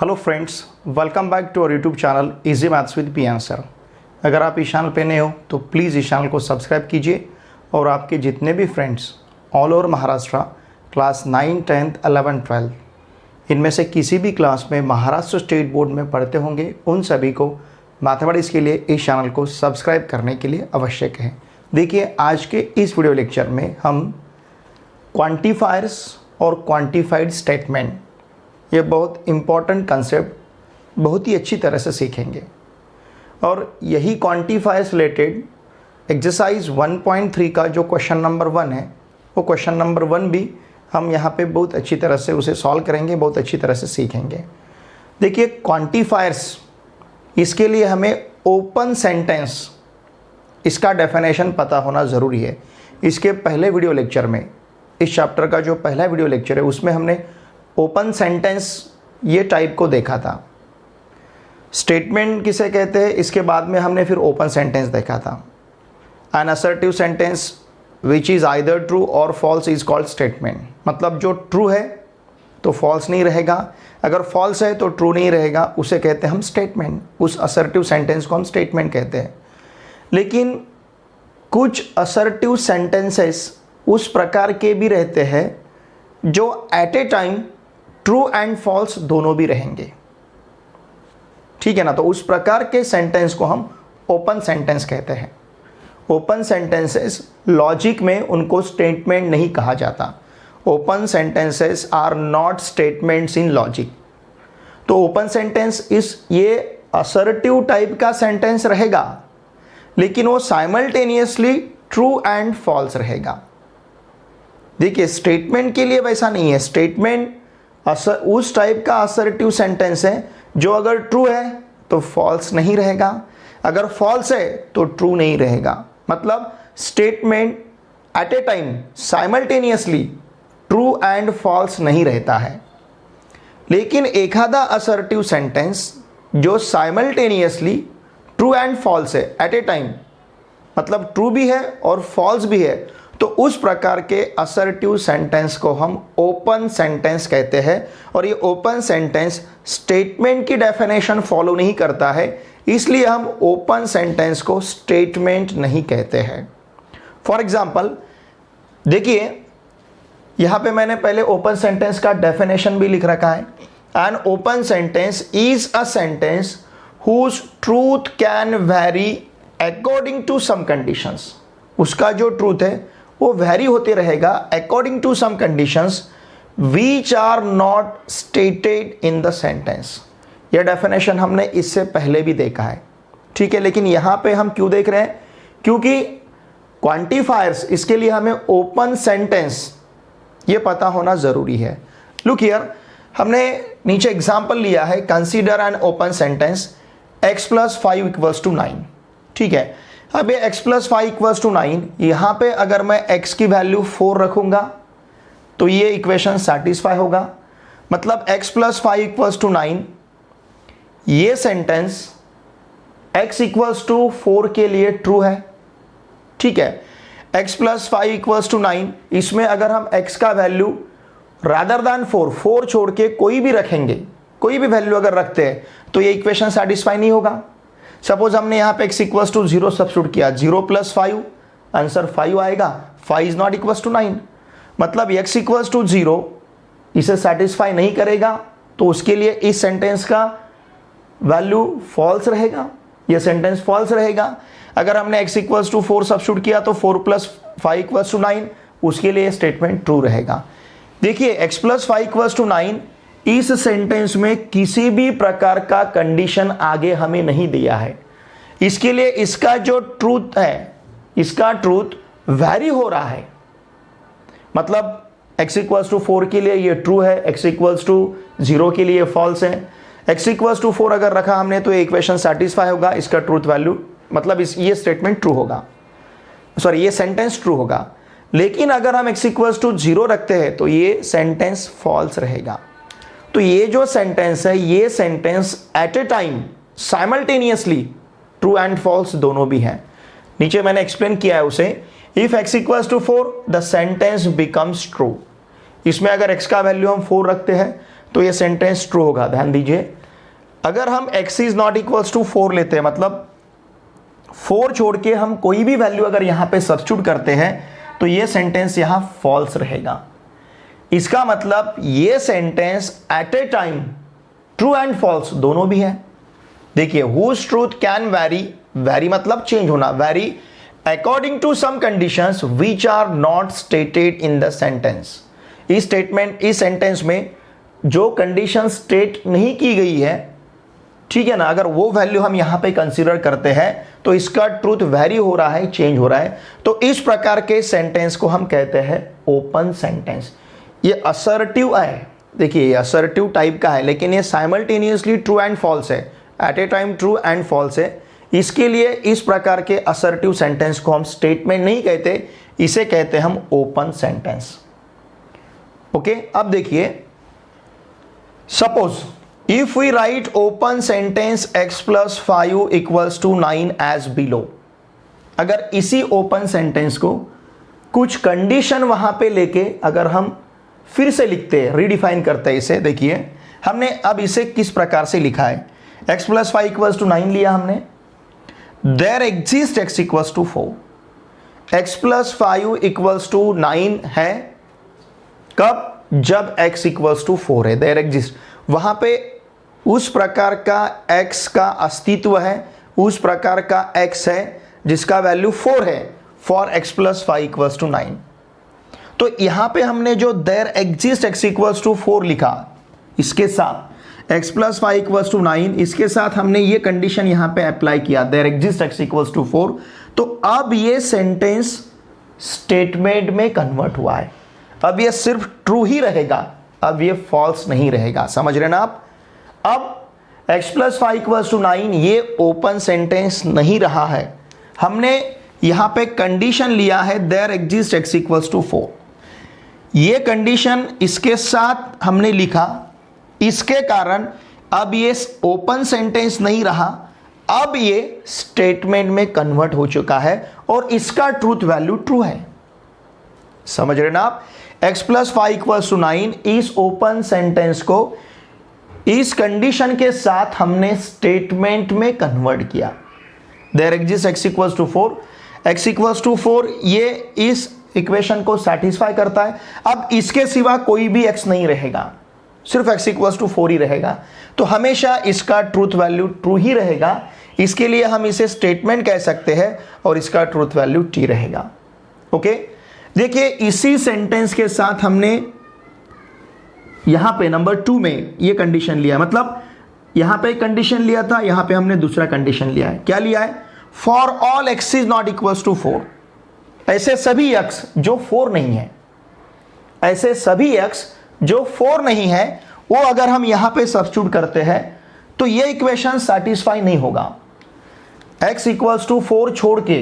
Hello friends, welcome back to our YouTube channel easy maths with P answer. अगर आप इस channel पे नए हो तो प्लीज़ इस चैनल को सब्सक्राइब कीजिए और आपके जितने भी friends all over Maharashtra class 9, 10, 11, 12 इनमें से किसी भी क्लास में महाराष्ट्र स्टेट बोर्ड में पढ़ते होंगे, उन सभी को मैथमेटिक्स के लिए इस चैनल को सब्सक्राइब करने के लिए आवश्यक है। देखिए, आज के इस वीडियो लेक्चर में हम क्वांटिफायर्स और क्वांटिफाइड स्टेटमेंट, ये बहुत इम्पॉर्टेंट कंसेप्ट बहुत ही अच्छी तरह से सीखेंगे। और यही क्वांटिफायर्स रिलेटेड एक्सरसाइज 1.3 का जो क्वेश्चन नंबर 1 है, वो क्वेश्चन नंबर 1 भी हम यहाँ पे बहुत अच्छी तरह से उसे सॉल्व करेंगे, बहुत अच्छी तरह से सीखेंगे। देखिए, क्वांटिफायर्स, इसके लिए हमें ओपन सेंटेंस, इसका डेफिनेशन पता होना ज़रूरी है। इसके पहले वीडियो लेक्चर में, इस चैप्टर का जो पहला वीडियो लेक्चर है, उसमें हमने ओपन सेंटेंस ये टाइप को देखा था। स्टेटमेंट किसे कहते हैं, इसके बाद में हमने फिर ओपन सेंटेंस देखा था। An assertive sentence which is either true और फॉल्स इज कॉल्ड स्टेटमेंट। मतलब जो ट्रू है तो फॉल्स नहीं रहेगा, अगर फॉल्स है तो ट्रू नहीं रहेगा, उसे कहते हैं हम स्टेटमेंट। उस असर्टिव सेंटेंस को हम स्टेटमेंट कहते हैं। लेकिन कुछ असर्टिव सेंटेंसेस उस प्रकार के भी रहते हैं जो at a time true and false दोनों भी रहेंगे, ठीक है ना। तो उस प्रकार के सेंटेंस को हम ओपन सेंटेंस कहते हैं। ओपन सेंटेंसेस लॉजिक में उनको स्टेटमेंट नहीं कहा जाता। Open sentences are not statements in logic. तो ओपन सेंटेंस ये असर्टिव टाइप का सेंटेंस रहेगा, लेकिन वो साइमल्टेनियसली ट्रू एंड फॉल्स रहेगा। देखिए, स्टेटमेंट के लिए वैसा नहीं है। स्टेटमेंट उस टाइप का असर्टिव सेंटेंस है जो अगर ट्रू है तो फॉल्स नहीं रहेगा, अगर फॉल्स है तो ट्रू नहीं रहेगा। मतलब statement at a time simultaneously true and false नहीं रहता है। लेकिन एखादा असर्टिव सेंटेंस जो साइमल्टेनियसली ट्रू एंड फॉल्स है एट ए टाइम, मतलब ट्रू भी है और फॉल्स भी है, तो उस प्रकार के असर्टिव सेंटेंस को हम ओपन सेंटेंस कहते हैं। और ये ओपन सेंटेंस स्टेटमेंट की डेफिनेशन फॉलो नहीं करता है, इसलिए हम ओपन सेंटेंस को स्टेटमेंट नहीं कहते हैं। फॉर एग्जाम्पल, देखिए यहाँ पे मैंने पहले ओपन सेंटेंस का डेफिनेशन भी लिख रखा है। An open sentence is a sentence whose truth can vary according to some conditions. उसका जो ट्रूथ है वो वेरी होते रहेगा according to some conditions which are not stated in the sentence. यह डेफिनेशन हमने इससे पहले भी देखा है, ठीक है। लेकिन यहाँ पे हम क्यों देख रहे हैं, क्योंकि क्वांटिफायर्स, इसके लिए हमें ओपन सेंटेंस ये पता होना ज़रूरी है। लुक हियर, हमने नीचे एग्जाम्पल लिया है, consider N open sentence x + 5 = 9, ठीक है। अब ये x + 5 = 9, यहाँ पे अगर मैं x की वैल्यू 4 रखूँगा तो ये इक्वेशन सेटिस्फाई होगा। मतलब x + 5 = 9, ये सेंटेंस x = 4 के लिए ट्रू है, ठीक है। x + 5 = 9, इसमें अगर हम x का वैल्यू रादर दैन 4 छोड़ के कोई भी रखेंगे, कोई भी वैल्यू अगर रखते हैं, तो ये इक्वेशन सेटिस्फाई नहीं होगा। सपोज हमने यहाँ पे x = 0 सब्स्टिट्यूट किया, 0 + 5 आंसर 5 आएगा। 5 इज नॉट इक्वल टू 9, मतलब x = 0 इसे सेटिस्फाई नहीं करेगा, तो उसके लिए इस सेंटेंस का वैल्यू फॉल्स रहेगा, यह सेंटेंस फॉल्स रहेगा। अगर हमने x = 4 सब्स्टिट्यूट किया तो 4 + 5 = 9, उसके लिए स्टेटमेंट ट्रू रहेगा। देखिए, x + 5 = 9, इस सेंटेंस में किसी भी प्रकार का कंडीशन आगे हमें नहीं दिया है। इसके लिए इसका जो ट्रूथ है, इसका ट्रूथ वैरी हो रहा है। मतलब x = 4 के लिए ये ट्रू है, x = 0 के लिए फॉल्स है। x = 4 अगर रखा हमने तो ये इक्वेशन सेटिस्फाई होगा, इसका ट्रूथ वैल्यू, मतलब ये स्टेटमेंट ट्रू होगा, सॉरी ये सेंटेंस ट्रू होगा। लेकिन अगर हम x = 0 रखते हैं तो ये सेंटेंस फॉल्स रहेगा। तो ये जो सेंटेंस है, ये sentence at a time simultaneously true and false दोनों भी हैं। नीचे मैंने एक्सप्लेन किया है उसे। If x = 4 the sentence becomes true. इसमें अगर x का वैल्यू हम 4 रखते हैं तो ये सेंटेंस ट्रू होगा। ध्यान दीजिए, अगर हम x is not equals to 4 लेते हैं, मतलब 4 छोड़ के हम कोई भी वैल्यू अगर यहां पे सब्स्टिट्यूट करते हैं तो ये सेंटेंस यहां फॉल्स रहेगा। इसका मतलब ये sentence at a time true and false दोनों भी है। देखिए, whose truth can vary, vary मतलब चेंज होना, vary according to some conditions which are not stated in the sentence. इस स्टेटमेंट, इस सेंटेंस में जो कंडीशन स्टेट नहीं की गई है, ठीक है ना, अगर वो वैल्यू हम यहां पे कंसीडर करते हैं तो इसका ट्रूथ वेरी हो रहा है, चेंज हो रहा है। तो इस प्रकार के सेंटेंस को हम कहते हैं ओपन सेंटेंस। ये असर्टिव है, देखिए ये असर्टिव टाइप का है, लेकिन ये साइमल्टेनियसली ट्रू एंड फॉल्स है, at a time true and false है। इसके लिए इस प्रकार के असर्टिव सेंटेंस को हम स्टेटमेंट नहीं कहते, इसे कहते हैं हम ओपन सेंटेंस। ओके, अब देखिए, suppose if we write open sentence x + 5 = 9 as below. अगर इसी ओपन सेंटेंस को कुछ कंडीशन वहां पे लेके अगर हम फिर से लिखते हैं, रीडिफाइन करते हैं इसे, देखिए हमने अब इसे किस प्रकार से लिखा है। x + 5 = 9 लिया हमने, देयर एग्जिस्ट x = 4। x + 5 = 9 है कब? जब x = 4 है, देयर एग्जिस्ट, वहां पे उस प्रकार का x का अस्तित्व है, उस प्रकार का x है जिसका वैल्यू 4 है, फॉर x + 5 = 9। तो यहां पे हमने जो देयर एग्जिस्ट x = 4 लिखा, इसके साथ x + 5 = 9, इसके साथ हमने ये कंडीशन यहां पे अप्लाई किया, देयर एग्जिस्ट x = 4। तो अब ये सेंटेंस स्टेटमेंट में कन्वर्ट हुआ है। अब ये सिर्फ ट्रू ही रहेगा, अब ये फॉल्स नहीं रहेगा। समझ रहे ना आप? अब x + 5 = 9 ये ओपन सेंटेंस नहीं रहा है, हमने यहां पे कंडीशन लिया है देयर एग्जिस्ट x = 4। ये कंडीशन इसके साथ हमने लिखा, इसके कारण अब ये ओपन सेंटेंस नहीं रहा, अब ये स्टेटमेंट में कन्वर्ट हो चुका है और इसका ट्रूथ वैल्यू ट्रू है। समझ रहे ना आप? x + 5 = 9 इस ओपन सेंटेंस को इस कंडीशन के साथ हमने स्टेटमेंट में कन्वर्ट किया। देयर एग्जिस्ट x = 4, x = 4 ये इस इक्वेशन को सेटिस्फाई करता है। अब इसके सिवा कोई भी x नहीं रहेगा, सिर्फ x = 4 ही रहेगा, तो हमेशा इसका ट्रूथ वैल्यू ट्रू ही रहेगा। इसके लिए हम इसे स्टेटमेंट कह सकते हैं और इसका ट्रूथ वैल्यू t रहेगा। ओके, देखिए इसी सेंटेंस के साथ हमने यहां पे नंबर 2 में ये कंडीशन लिया, मतलब यहां पे कंडीशन लिया था, यहां पे हमने दूसरा कंडीशन लिया है। क्या लिया है? For all x is not equals to 4, ऐसे सभी x जो 4 नहीं है, ऐसे सभी x जो 4 नहीं है, वो अगर हम यहां पे सब्स्टिट्यूट करते हैं तो ये इक्वेशन सेटिस्फाई नहीं होगा। x = 4 छोड़ के,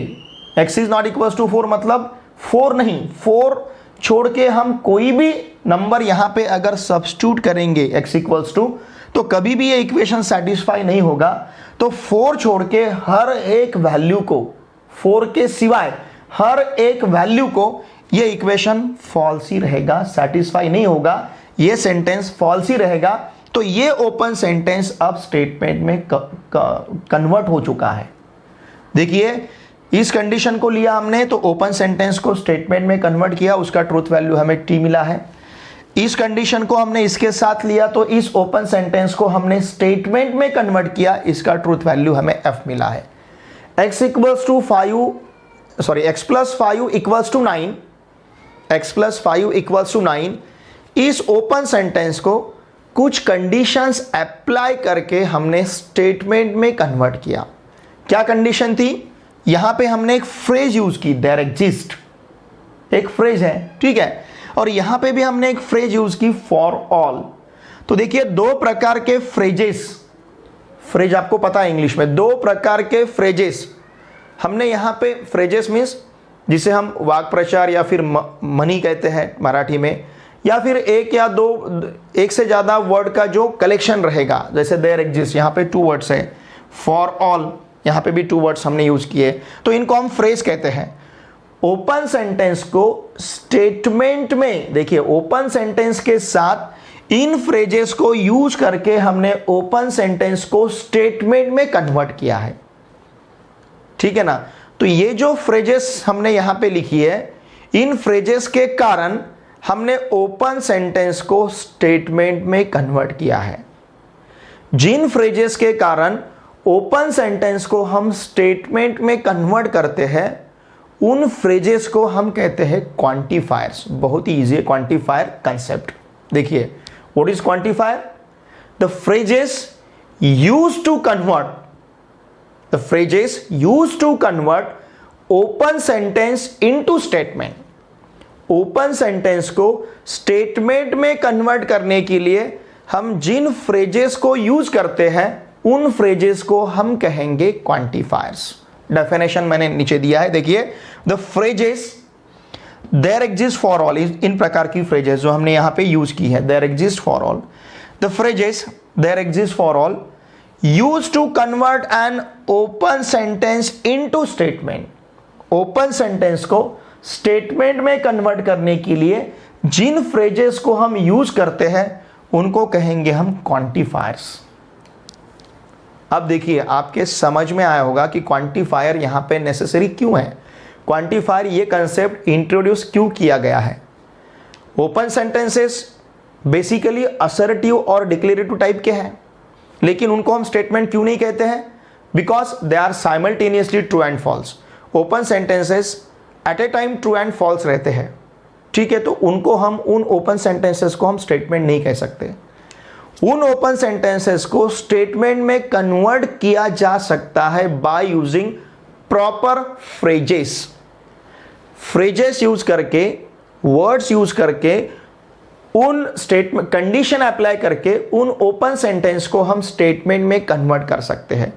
x is not equals to 4 मतलब 4 नहीं, 4 छोड़ के हम कोई भी नंबर यहां पे अगर सब्स्टिट्यूट करेंगे x = तो कभी भी ये इक्वेशन सेटिस्फाई नहीं होगा। तो 4 छोड़ के हर एक वैल्यू को, 4 के सिवाय हर एक वैल्यू को ये इक्वेशन फॉल्स ही रहेगा, सेटिस्फाई नहीं होगा, ये सेंटेंस फॉल्स ही रहेगा। तो ये ओपन सेंटेंस अब स्टेटमेंट में कन्वर्ट हो चुका है। देखिए इस कंडीशन को लिया हमने, तो ओपन सेंटेंस को स्टेटमेंट में कन्वर्ट किया, उसका ट्रूथ वैल्यू हमें t मिला है। इस कंडीशन को हमने इसके साथ लिया, तो इस ओपन सेंटेंस को हमने स्टेटमेंट में कन्वर्ट किया, इसका ट्रूथ वैल्यू हमें f मिला है। x + 5 = 9, x + 5 = 9, इस ओपन सेंटेंस को कुछ कंडीशंस अप्लाई करके हमने स्टेटमेंट में कन्वर्ट किया। क्या कंडीशन थी? यहां पे हमने एक फ्रेज यूज की, देयर एग्जिस्ट, एक फ्रेज है, ठीक है, और यहां पे भी हमने एक फ्रेज यूज की, फॉर ऑल। तो देखिए दो प्रकार के फ्रेजेस, फ्रेज आपको पता है इंग्लिश में, दो प्रकार के फ्रेजेस हमने यहां पे, फ्रेजेस मीन्स जिसे हम वाक् प्रचार या फिर मनी कहते हैं मराठी में, या फिर एक या दो, एक से ज्यादा वर्ड का जो कलेक्शन रहेगा, जैसे देयर एग्जिस्ट, यहां पे 2 वर्ड्स है, फॉर ऑल यहां पे भी 2 वर्ड्स हमने यूज किए, तो इनको हम फ्रेज कहते हैं। ओपन सेंटेंस को स्टेटमेंट में, देखिए ओपन सेंटेंस के साथ इन फ्रेजेस को यूज करके हमने ओपन सेंटेंस को स्टेटमेंट में कन्वर्ट किया है, ठीक है ना। तो ये जो फ्रेजेस हमने यहां पे लिखी है, इन फ्रेजेस के कारण हमने ओपन सेंटेंस को स्टेटमेंट में कन्वर्ट किया है। जिन फ्रेजेस के कारण ओपन सेंटेंस को हम स्टेटमेंट में कन्वर्ट करते हैं, उन फ्रेजेस को हम कहते हैं क्वांटिफायर्स। बहुत ही इजी है क्वांटिफायर कंसेप्ट। देखिए, what is quantifier? The phrases used to convert open sentence into statement. Open sentence को स्टेटमेंट में कन्वर्ट करने के लिए हम जिन फ्रेजेस को यूज करते हैं, उन फ्रेजेस को हम कहेंगे क्वांटिफायर्स। डेफिनेशन मैंने नीचे दिया है, देखिए। The phrases there exist for all, इन प्रकार की फ्रेजेस जो हमने यहां पे यूज की है, there exist for all. The phrases there exist for all use to convert an open sentence into statement. Open sentence को स्टेटमेंट में कन्वर्ट करने के लिए जिन फ्रेजेस को हम यूज करते हैं, उनको कहेंगे हम क्वांटिफायर्स। अब देखिए, आपके समझ में आया होगा कि क्वांटिफायर यहां पे नेसेसरी क्यों है। क्वांटिफायर ये कंसेप्ट इंट्रोड्यूस क्यों किया गया है। ओपन सेंटेंसेस बेसिकली असर्टिव और डिक्लेरेटिव टाइप के हैं, लेकिन उनको हम स्टेटमेंट क्यों नहीं कहते हैं? Because they are simultaneously true and false. Open sentences at a time true and false रहते हैं, ठीक है। तो उनको हम, उन ओपन सेंटेंसेस को हम स्टेटमेंट नहीं कह सकते। उन ओपन सेंटेंसेस को स्टेटमेंट में कन्वर्ट किया जा सकता है by using proper phrases. Phrases use करके, वर्ड्स यूज करके, उन स्टेटमेंट कंडीशन अप्लाई करके उन ओपन सेंटेंस को हम स्टेटमेंट में कन्वर्ट कर सकते हैं।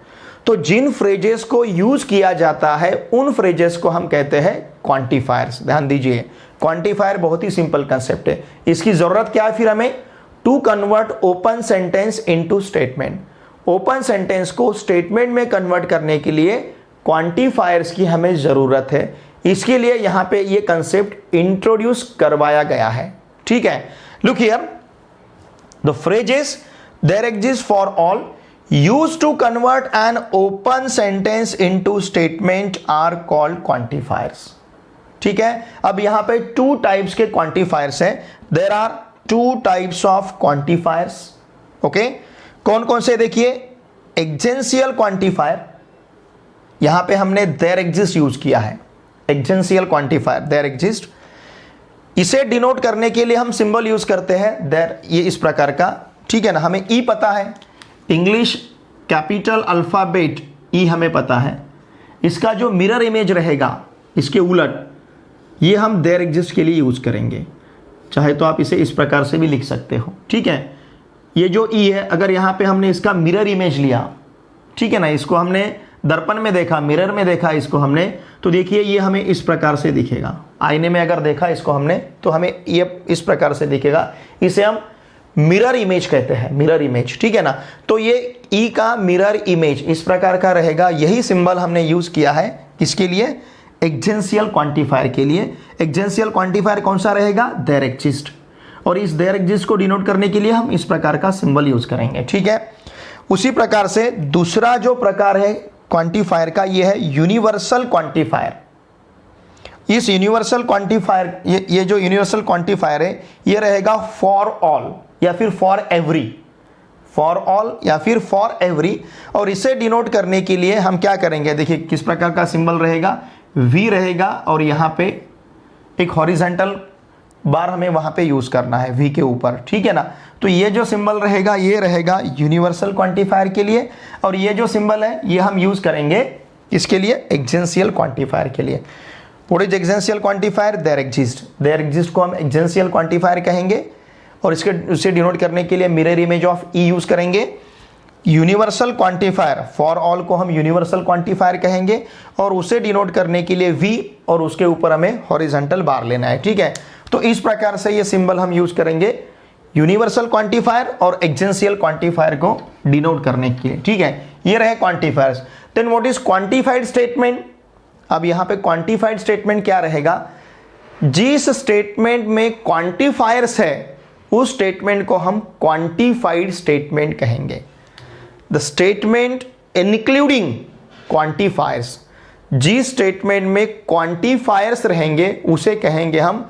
तो जिन फ्रेजेस को यूज किया जाता है, उन फ्रेजेस को हम कहते हैं क्वांटिफायर्स। ध्यान दीजिए, क्वांटिफायर बहुत ही सिंपल कंसेप्ट है। इसकी जरूरत क्या है फिर हमें? To convert open sentence into statement. Open sentence को स्टेटमेंट में कन्वर्ट करने के लिए क्वांटिफायर्स की हमें जरूरत है। इसके लिए यहां पे ये कंसेप्ट इंट्रोड्यूस करवाया गया है, ठीक है। Look here, the phrases there exist for all used to convert an open sentence into statement are called quantifiers, ठीक है। अब यहां पे टू टाइप्स के क्वांटिफायर्स हैं। There are two types of quantifiers, okay. कौन कौन से? देखिए, एग्जेंशियल क्वांटिफायर, यहां पे हमने देयर एग्जिस्ट यूज किया है। एग्जेंशियल क्वांटिफायर, देयर एग्जिस्ट, इसे डिनोट करने के लिए हम सिंबल यूज करते हैं देयर, ये इस प्रकार का, ठीक है ना। हमें ई पता है, इंग्लिश कैपिटल अल्फाबेट ई हमें पता है। इसका जो मिरर इमेज रहेगा, इसके उलट, ये हम देयर एग्जिस्ट के लिए यूज करेंगे। चाहे तो आप इसे इस प्रकार से भी लिख सकते हो, ठीक है। ये जो ई है, अगर यहां पे हमने इसका मिरर इमेज लिया, ठीक है ना, इसको हमने दर्पण में देखा, मिरर में देखा इसको हमने, तो देखिए ये हमें इस प्रकार से दिखेगा। आईने में अगर देखा इसको हमने, तो हमें ये इस प्रकार से दिखेगा। इसे हम मिरर इमेज कहते हैं, मिरर इमेज, ठीक है ना। तो ये ई का मिरर इमेज इस प्रकार का रहेगा। यही सिंबल हमने यूज किया है किसके लिए? एग्जेंशियल क्वांटिफायर के लिए। एग्जेंशियल क्वांटिफायर कौन सा रहेगा? There exist. और इस देयर एग्जिस्ट को डिनोट करने के लिए हम इस प्रकार का सिंबल यूज करेंगे, ठीक है। उसी प्रकार से दूसरा जो प्रकार है क्वांटिफायर का, ये है यूनिवर्सल क्वांटिफायर। इस यूनिवर्सल क्वांटिफायर, ये जो यूनिवर्सल क्वांटिफायर है, ये रहेगा फॉर ऑल या फिर फॉर एवरी, फॉर ऑल या फिर फॉर एवरी। और इसे डिनोट करने के लिए हम क्या करेंगे? देखिए किस प्रकार का सिंबल रहेगा, वी रहेगा, और यहां पे एक हॉरिजॉन्टल बार हमें वहां पे यूज करना है वी के ऊपर, ठीक है ना। तो ये जो सिंबल रहेगा, ये रहेगा यूनिवर्सल क्वांटिफायर के लिए, और ये जो सिंबल है ये हम यूज करेंगे इसके लिए? एग्जेंशियल क्वांटिफायर के लिए। What is existential quantifier? There exist. There exist को हम एग्जेंशियल क्वांटिफायर कहेंगे, और इसके उसे डिनोट करने के लिए mirror image of E use करेंगे। यूनिवर्सल क्वांटिफायर, फॉर ऑल को हम यूनिवर्सल क्वांटिफायर कहेंगे, और उसे डिनोट करने के लिए वी, और उसके ऊपर हमें हॉरिजॉन्टल बार लेना है, ठीक है। तो इस प्रकार से ये सिंबल हम यूज करेंगे यूनिवर्सल क्वांटिफायर और एग्जेंशियल क्वांटिफायर को डिनोट करने के लिए, ठीक है। ये रहे quantifiers. Then what is quantified statement? अब यहां पे क्वांटिफाइड स्टेटमेंट क्या रहेगा? जिस स्टेटमेंट में क्वांटिफायर्स है उस स्टेटमेंट को हम क्वांटिफाइड स्टेटमेंट कहेंगे। द स्टेटमेंट इंक्लूडिंग क्वांटिफायर्स, जिस स्टेटमेंट में क्वांटिफायर्स रहेंगे उसे कहेंगे हम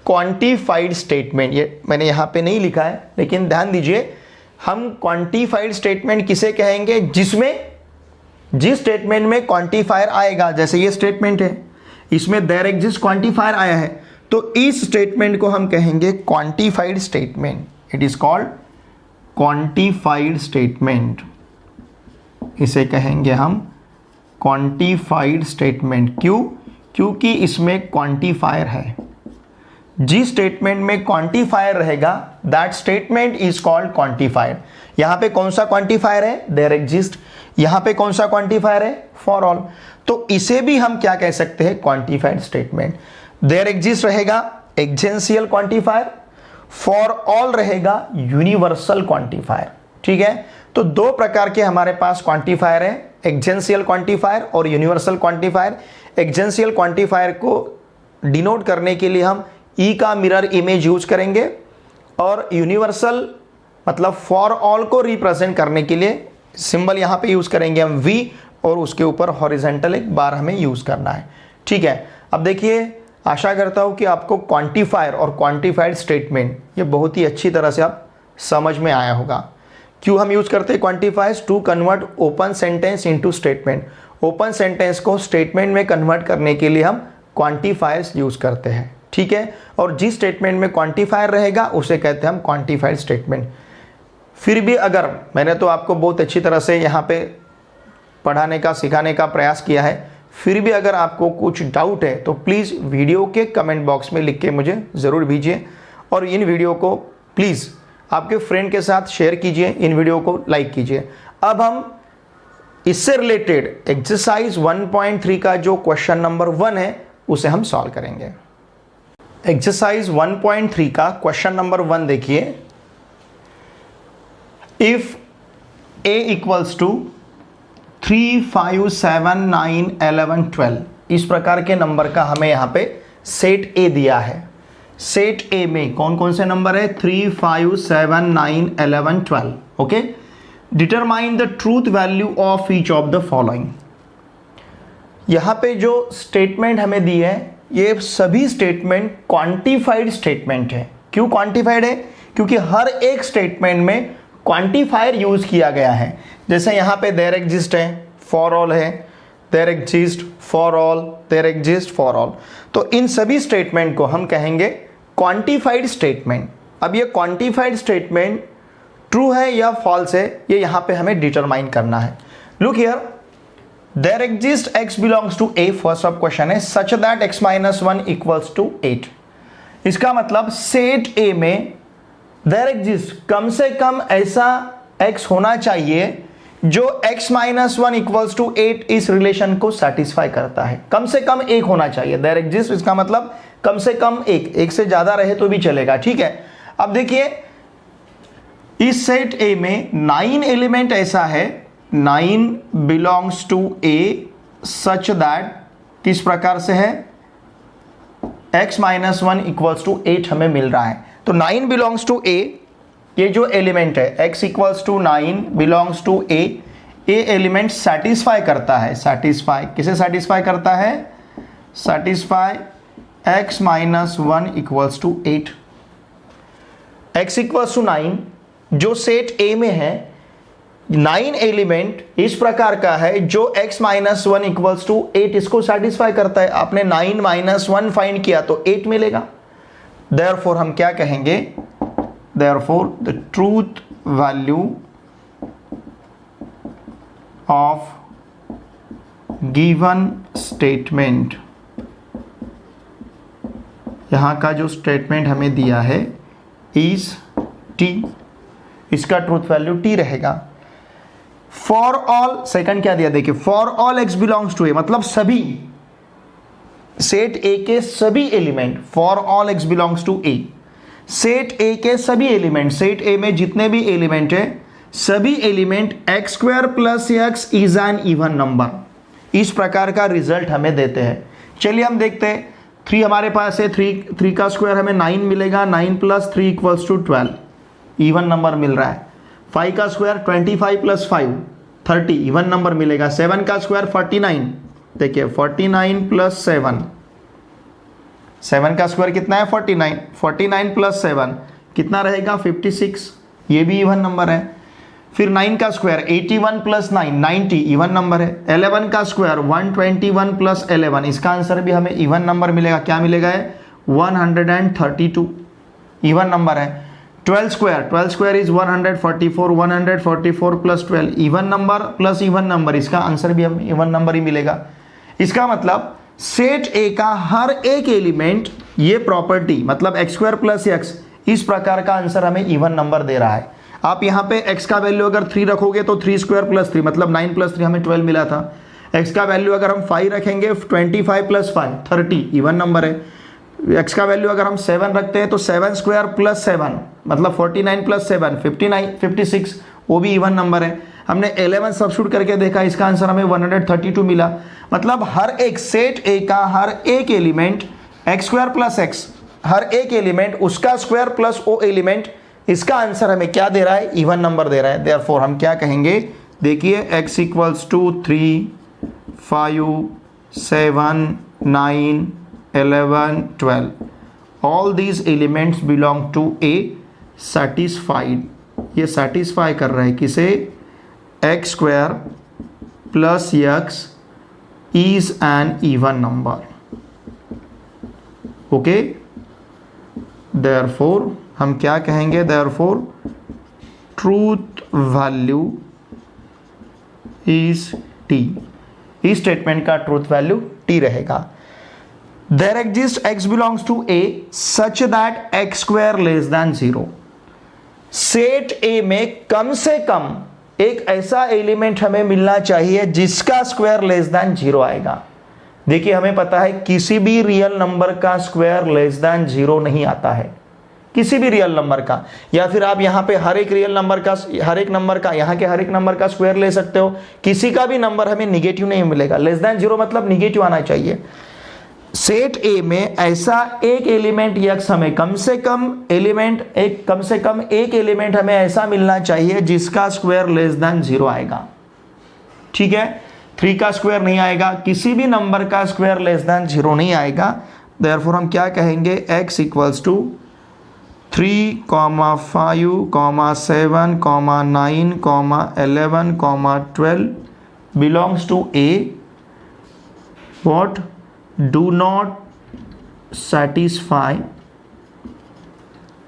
क्वांटिफाइड स्टेटमेंट। ये मैंने यहाँ पे नहीं लिखा है, लेकिन ध्यान दीजिए, हम क्वांटिफाइड स्टेटमेंट किसे कहेंगे, जिस स्टेटमेंट में क्वांटिफायर आएगा। जैसे ये स्टेटमेंट है, इसमें देयर एग्जिस्ट क्वांटिफायर आया है, तो इस स्टेटमेंट को हम कहेंगे quantified statement. It is called quantified statement, इसे कहेंगे हम क्वांटिफाइड स्टेटमेंट। क्यों? क्योंकि इसमें क्वांटिफायर है। जिस स्टेटमेंट में क्वांटिफायर रहेगा that statement is called quantified. यहां पे कौन सा क्वांटिफायर है? There exist. यहां पे कौन सा क्वांटिफायर है? For all. तो इसे भी हम क्या कह सकते हैं? Quantified statement. देयर एग्जिस्ट रहेगा एग्जेंशियल क्वांटिफायर, फॉर ऑल रहेगा यूनिवर्सल क्वांटिफायर। ठीक है, तो दो प्रकार के हमारे पास क्वांटिफायर है, एग्जेंशियल क्वांटिफायर और यूनिवर्सल क्वांटिफायर। एग्जेंशियल क्वांटिफायर को डिनोट करने के लिए हम ई का मिरर इमेज यूज करेंगे, और यूनिवर्सल मतलब फॉर ऑल को रिप्रेजेंट करने के लिए सिंबल यहां पे यूज करेंगे हम वी, और उसके ऊपर हॉरिजॉन्टल एक बार हमें यूज करना है। ठीक है, अब देखिए, आशा करता हूं कि आपको क्वांटिफायर और क्वांटिफाइड स्टेटमेंट ये बहुत ही अच्छी तरह से आप समझ में आया होगा। क्यों हम यूज करते हैं quantifiers? To convert open sentence into statement. Open sentence को स्टेटमेंट में कन्वर्ट करने के लिए हम क्वांटिफायर्स यूज करते हैं। ठीक है, और जिस स्टेटमेंट में क्वांटिफायर रहेगा उसे कहते हैं हम क्वांटिफाइड स्टेटमेंट। फिर भी अगर मैंने तो आपको बहुत अच्छी तरह से यहाँ पे पढ़ाने का सिखाने का प्रयास किया है, फिर भी अगर आपको कुछ डाउट है तो प्लीज़ वीडियो के कमेंट बॉक्स में लिख के मुझे ज़रूर भेजिए, और इन वीडियो को प्लीज़ आपके फ्रेंड के साथ शेयर कीजिए, इन वीडियो को लाइक कीजिए। अब हम इससे रिलेटेड एक्सरसाइज 1.3 का जो क्वेश्चन नंबर 1 है उसे हम सॉल्व करेंगे। एक्सरसाइज 1.3 का क्वेश्चन नंबर 1 देखिए, इफ a इक्वल्स टू 3, 5, 7, 9, 11, 12 इस प्रकार के नंबर का हमें यहाँ पे सेट A दिया है। सेट A में कौन कौन से नंबर है? 3, 5, 7, 9, 11, 12। Okay, determine the truth value of each of the following. यहाँ पे जो स्टेटमेंट हमें दी है ये सभी स्टेटमेंट क्वांटिफाइड स्टेटमेंट है। क्यों क्वांटिफाइड है? क्योंकि हर एक स्टेटमेंट में क्वांटिफायर यूज किया गया है। जैसे यहाँ पे देयर एग्जिस्ट है, फॉर ऑल है, there exist, for all, there exist, for all. तो इन सभी स्टेटमेंट को हम कहेंगे क्वांटिफाइड स्टेटमेंट। अब ये क्वांटिफाइड स्टेटमेंट ट्रू है या फॉल्स है, ये यहाँ पे हमें डिटरमाइन करना है। Look here, there exist x belongs to a, first of question है, such that x - 1 equals to 8। इसका मतलब सेट A में देयर एग्जिस्ट कम से कम ऐसा x होना चाहिए जो x - 1 इक्वल्स टू 8 इस रिलेशन को सेटिस्फाई करता है। कम से कम एक होना चाहिए देयर एग्जिस्ट, इसका मतलब कम से कम एक से ज्यादा रहे तो भी चलेगा। ठीक है, अब देखिए इस सेट A में 9 एलिमेंट ऐसा है, 9 belongs to A such that किस प्रकार से है, x - 1 इक्वल्स टू 8 हमें मिल रहा है। तो 9 बिलोंग्स टू A, ये जो एलिमेंट है x equals to 9 belongs to A, a element satisfy करता है। सेटिस्फाई किसे सेटिस्फाई करता है? Satisfy x - 1 equals to 8। x equals to 9 जो सेट A में है, 9 एलिमेंट इस प्रकार का है जो x - 1 इक्वल्स टू 8 इसको सेटिस्फाई करता है। आपने 9 - 1 फाइंड किया तो 8 मिलेगा। देयरफॉर हम क्या कहेंगे? Therefore the truth value of given statement, यहां का जो स्टेटमेंट हमें दिया है इज t, इसका ट्रूथ वैल्यू t रहेगा। फॉर ऑल, सेकंड क्या दिया देखिए, for all x belongs to a, मतलब सभी सेट A के सभी element, for all x belongs to A, set A के सभी एलिमेंट, सेट A में जितने भी एलिमेंट है सभी element x² + x is an even number, इस प्रकार का रिजल्ट हमें देते हैं। चलिए हम देखते हैं 3 हमारे पास है, 3 का स्क्वायर हमें 9 मिलेगा, 9 + 3 = 12, इवन नंबर मिल रहा है। 5 का स्क्वायर 25 + 5 30, इवन नंबर मिलेगा। 7 का स्क्वायर 49, देखिए 49 + 7, 7 का स्क्वायर कितना है 49, 49 + 7 कितना रहेगा 56, ये भी इवन नंबर है। फिर 9 का स्क्वायर 81 + 9 90, इवन नंबर है। 11 का स्क्वायर 121 + 11, इसका आंसर भी हमें इवन नंबर मिलेगा, क्या मिलेगा है 132, इवन नंबर है। 12 square is 144, 144 + 12, even number plus even number, इसका आंसर भी हमें इवन नंबर ही मिलेगा। इसका मतलब सेट ए का हर एक एलिमेंट, ये प्रॉपर्टी मतलब x² + x, इस प्रकार का आंसर हमें इवन नंबर दे रहा है। आप यहाँ पे x का वैल्यू अगर 3 रखोगे तो 3² + 3 मतलब 9 + 3 हमें 12 मिला था। x का वैल्यू अगर हम 5 रखेंगे 25 + 5 30, इवन नंबर है। x का वैल्यू अगर हम 7 रखते हैं तो 7² + 7 मतलब 49 + 7 56, वो भी इवन नंबर है। हमने 11 सब्स्टिट्यूट करके देखा, इसका आंसर हमें 132 मिला। मतलब हर एक सेट ए का हर एक एलिमेंट x² + x, हर एक एलिमेंट उसका स्क्वायर प्लस ओ एलिमेंट, इसका आंसर हमें क्या दे रहा है इवन नंबर दे रहा है। देयरफॉर हम क्या कहेंगे, देखिए x = 3 5 7 9 11 12, all these elements belong to a satisfied, ये सेटिस्फाई कर रहा है किसे, x² + x is an even number, okay. therefore हम क्या कहेंगे, therefore truth value is t, इस स्टेटमेंट का ट्रूथ वैल्यू t रहेगा। there exists x belongs to a such that x² < 0, set ए में कम से कम एक ऐसा एलिमेंट हमें मिलना चाहिए जिसका स्क्वायर < 0 आएगा। देखिए हमें पता है किसी भी रियल नंबर का स्क्वायर < 0 नहीं आता है, किसी भी रियल नंबर का। या फिर आप यहाँ पे हर एक रियल नंबर का, हर एक नंबर का, यहाँ के हर एक नंबर का स्क्वायर ले सकते हो, किसी का भी नंबर हमें निगेटिव नहीं मिलेगा। < 0 मतलब निगेटिव आना चाहिए। सेट ए में ऐसा एक एलिमेंट x हमें कम से कम एक एलिमेंट हमें ऐसा मिलना चाहिए जिसका स्क्वायर < 0 आएगा, ठीक है। 3 का स्क्वायर नहीं आएगा, किसी भी नंबर का स्क्वायर < 0 नहीं आएगा। देयरफॉर हम क्या कहेंगे, x = 3, 5, 7, 9, 11, 12 belongs to a what do not satisfy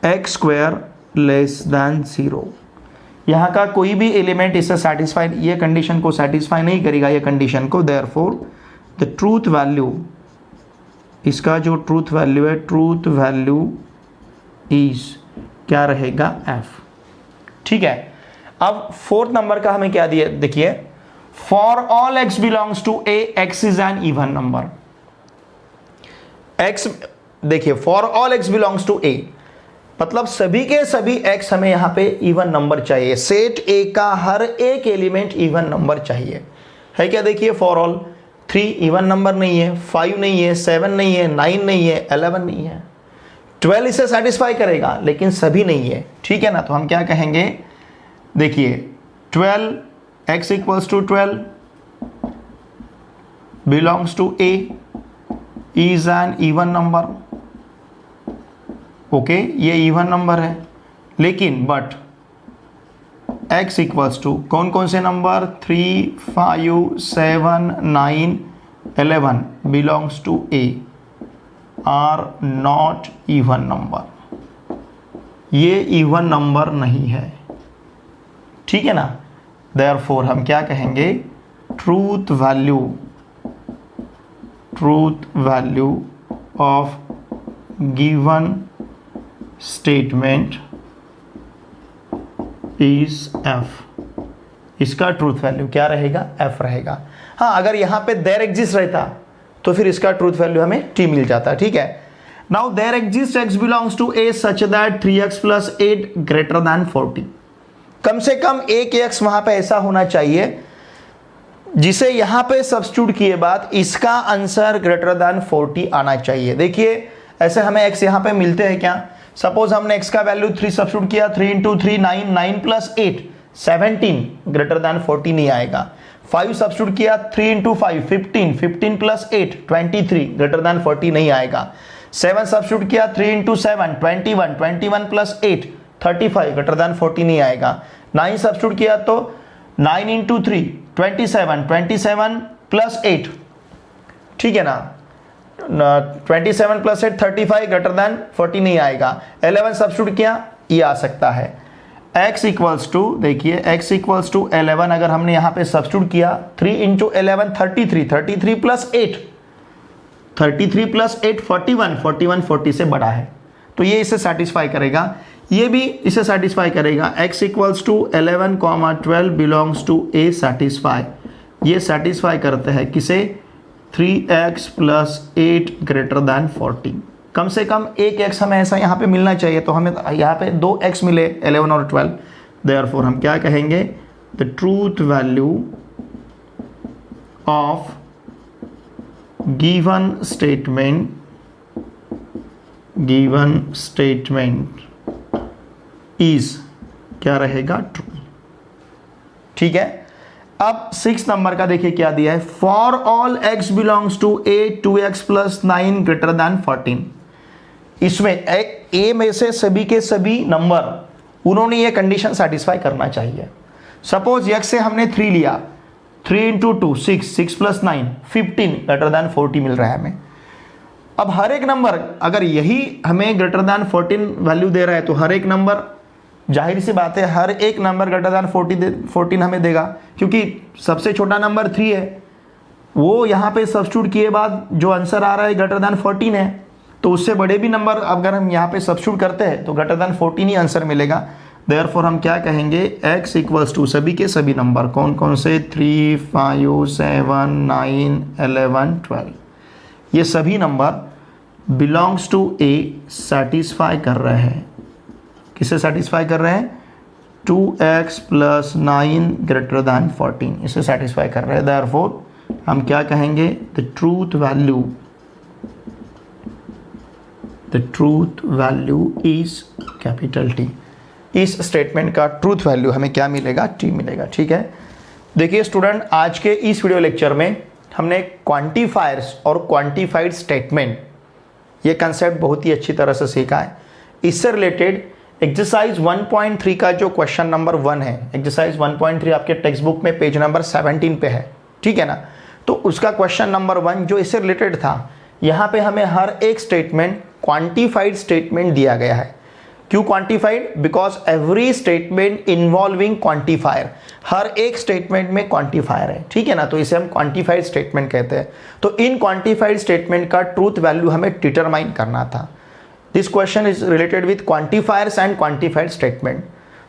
x² < 0। यहाँ का कोई भी एलिमेंट इससे सेटिस्फाइड, ये कंडीशन को सेटिस्फाई नहीं करेगा, ये कंडीशन को। देयरफॉर द ट्रूथ वैल्यू, इसका जो ट्रूथ वैल्यू है, ट्रूथ वैल्यू इज क्या रहेगा f, ठीक है। अब 4th नंबर का हमें क्या दिया, देखिए for all x belongs to a x is an even number. x, देखिए for all x belongs to a मतलब सभी के सभी x हमें यहां पे इवन नंबर चाहिए। सेट a का हर एक एलिमेंट इवन नंबर चाहिए, है क्या। देखिए फॉर ऑल 3 इवन नंबर नहीं है, 5 नहीं है, 7 नहीं है, 9 नहीं है, 11 नहीं है, 12 इसे सेटिस्फाई करेगा लेकिन सभी नहीं है, ठीक है ना। तो हम क्या कहेंगे, देखिए 12 x = 12 belongs to a is an even number, okay ये इवन नंबर है। लेकिन बट x = कौन कौन से नंबर, 3 5 7 9 11 belongs to a are not even number, ये इवन नंबर नहीं है, ठीक है ना। देयरफॉर हम क्या कहेंगे, truth value of given statement is f, इसका ट्रूथ वैल्यू क्या रहेगा, f रहेगा। हाँ अगर यहाँ पे देयर एग्जिस्ट रहता तो फिर इसका ट्रूथ वैल्यू हमें t मिल जाता, ठीक है। Now there exist x belongs to a such that 3x + 8 > 40, कम से कम एक x वहां पे ऐसा होना चाहिए जिसे यहां पे सब्स्टिट्यूट किए बाद इसका आंसर ग्रेटर देन 40 आना चाहिए। देखिए ऐसे हमें x यहां पे मिलते हैं क्या, सपोज हमने x का वैल्यू 3 सब्स्टिट्यूट किया, 3 इंटू 3 9, 9 प्लस 8 17, ग्रेटर देन 40 नहीं आएगा। 5 सब्स्टिट्यूट किया, 3 इंटू 5 15, 15 प्लस 8 23, ग्रेटर देन 40 नहीं आएगा। 7 सब्स्टिट्यूट किया, 3 इंटू 7 21, 21 प्लस 8 35, ग्रेटर देन 40 नहीं आएगा। 9 सब्स्टिट्यूट किया तो 9 इंटू 3 27, 27 प्लस 8, ठीक है ना, 27 प्लस 8 35, ग्रेटर देन 40 नहीं आएगा। 11 सब्स्टिट्यूट किया, ये आ सकता है। x इक्वल्स टू, देखिए x इक्वल्स टू 11 अगर हमने यहाँ पे सब्स्टिट्यूट किया, 3 इंटू 11 33, 33 प्लस 8 33 प्लस 8 41, 41 40 से बड़ा है, तो ये इसे सेटिस्फाई करेगा, ये भी इसे सेटिस्फाई करेगा। x equals to 11, 12 belongs to a satisfy, ये सेटिस्फाई करते हैं किसे, 3x प्लस 8 ग्रेटर देन 40। कम से कम एक x हमें ऐसा यहाँ पे मिलना चाहिए, तो हमें यहाँ पे 2x मिले 11 और 12, देयरफॉर हम क्या कहेंगे, the truth value of given statement is क्या रहेगा, ट्रू। ठीक है, अब 6 नंबर का देखिए क्या दिया है, for all x belongs to a 2x plus 9 greater than 14। इसमें a में से सभी के सभी नंबर उन्होंने ये कंडीशन सेटिस्फाई करना चाहिए। सपोज x से हमने 3 लिया, 3 इंटू 2 6, 6 प्लस 9 15, ग्रेटर देन 40 मिल रहा है हमें। अब हर एक नंबर अगर यही हमें ग्रेटर देन 14 वैल्यू दे रहा है, तो हर एक नंबर, जाहिर सी बात है हर एक नंबर ग्रेटर देन 14 हमें देगा, क्योंकि सबसे छोटा नंबर 3 है, वो यहाँ पे सब्स्टिट्यूट किए बाद जो आंसर आ रहा है ग्रेटर देन 14 है, तो उससे बड़े भी नंबर अगर हम यहाँ पे सब्स्टिट्यूट करते हैं तो ग्रेटर देन 14 ही आंसर मिलेगा। देयरफॉर हम क्या कहेंगे, x इक्वल्स टू सभी के सभी नंबर, कौन कौन से, 3 5 7 9 11 12, ये सभी नंबर बिलोंग्स टू a सेटिस्फाई कर रहे हैं, किसे सेटिस्फाई कर रहे हैं, 2x प्लस 9 ग्रेटर देन 14, इसे सेटिस्फाई कर रहे हैं। देयरफॉर हम क्या कहेंगे, the truth value is capital T। इस स्टेटमेंट का ट्रूथ वैल्यू हमें क्या मिलेगा, T मिलेगा। ठीक है, देखिए स्टूडेंट, आज के इस वीडियो लेक्चर में हमने क्वांटिफायर्स और क्वांटिफाइड स्टेटमेंट, ये कंसेप्ट बहुत ही अच्छी तरह से सीखा है। इससे रिलेटेड एक्सरसाइज 1.3 का जो क्वेश्चन नंबर 1 है, एक्सरसाइज 1.3 आपके टेक्स्ट बुक में पेज नंबर 17 पे है, ठीक है ना, तो उसका क्वेश्चन नंबर 1 जो इससे रिलेटेड था, यहाँ पे हमें हर एक स्टेटमेंट क्वांटिफाइड स्टेटमेंट दिया गया है। क्यों quantified, because every statement involving quantifier, हर एक स्टेटमेंट में क्वांटिफायर है, ठीक है ना, तो इसे हम क्वांटिफाइड स्टेटमेंट कहते हैं। तो इन क्वांटिफाइड स्टेटमेंट का ट्रूथ वैल्यू हमें डिटरमाइन करना था। This question is related with quantifiers and quantified statement,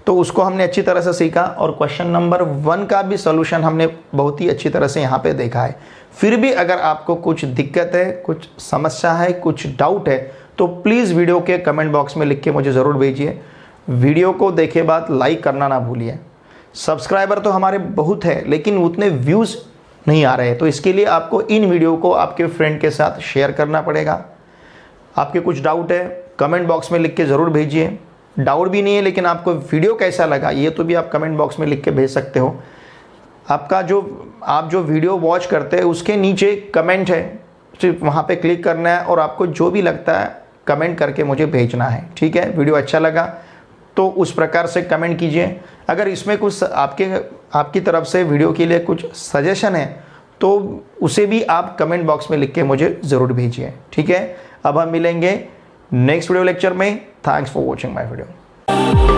तो उसको हमने अच्छी तरह से सीखा और क्वेश्चन नंबर 1 का भी सोल्यूशन हमने बहुत ही अच्छी तरह से यहाँ पे देखा है। फिर भी अगर आपको कुछ दिक्कत है, कुछ समस्या है, कुछ डाउट है, तो प्लीज़ वीडियो के कमेंट बॉक्स में लिख के मुझे ज़रूर भेजिए। वीडियो को देखे बाद लाइक करना ना भूलिए। सब्सक्राइबर तो हमारे बहुत है, लेकिन उतने व्यूज़ नहीं आ रहे, तो इसके लिए आपको इन वीडियो को आपके फ्रेंड के साथ शेयर करना पड़ेगा। आपके कुछ डाउट है, कमेंट बॉक्स में लिख के ज़रूर भेजिए। डाउट भी नहीं है, लेकिन आपको वीडियो कैसा लगा ये तो भी आप कमेंट बॉक्स में लिख के भेज सकते हो। आपका आप जो वीडियो वॉच करते हैं उसके नीचे कमेंट है, सिर्फ वहाँ पे क्लिक करना है और आपको जो भी लगता है कमेंट करके मुझे भेजना है, ठीक है। वीडियो अच्छा लगा तो उस प्रकार से कमेंट कीजिए। अगर इसमें कुछ आपकी तरफ से वीडियो के लिए कुछ सजेशन है तो उसे भी आप कमेंट बॉक्स में लिख के मुझे ज़रूर भेजिए, ठीक है। अब हम मिलेंगे नेक्स्ट वीडियो लेक्चर में। Thanks for watching my video.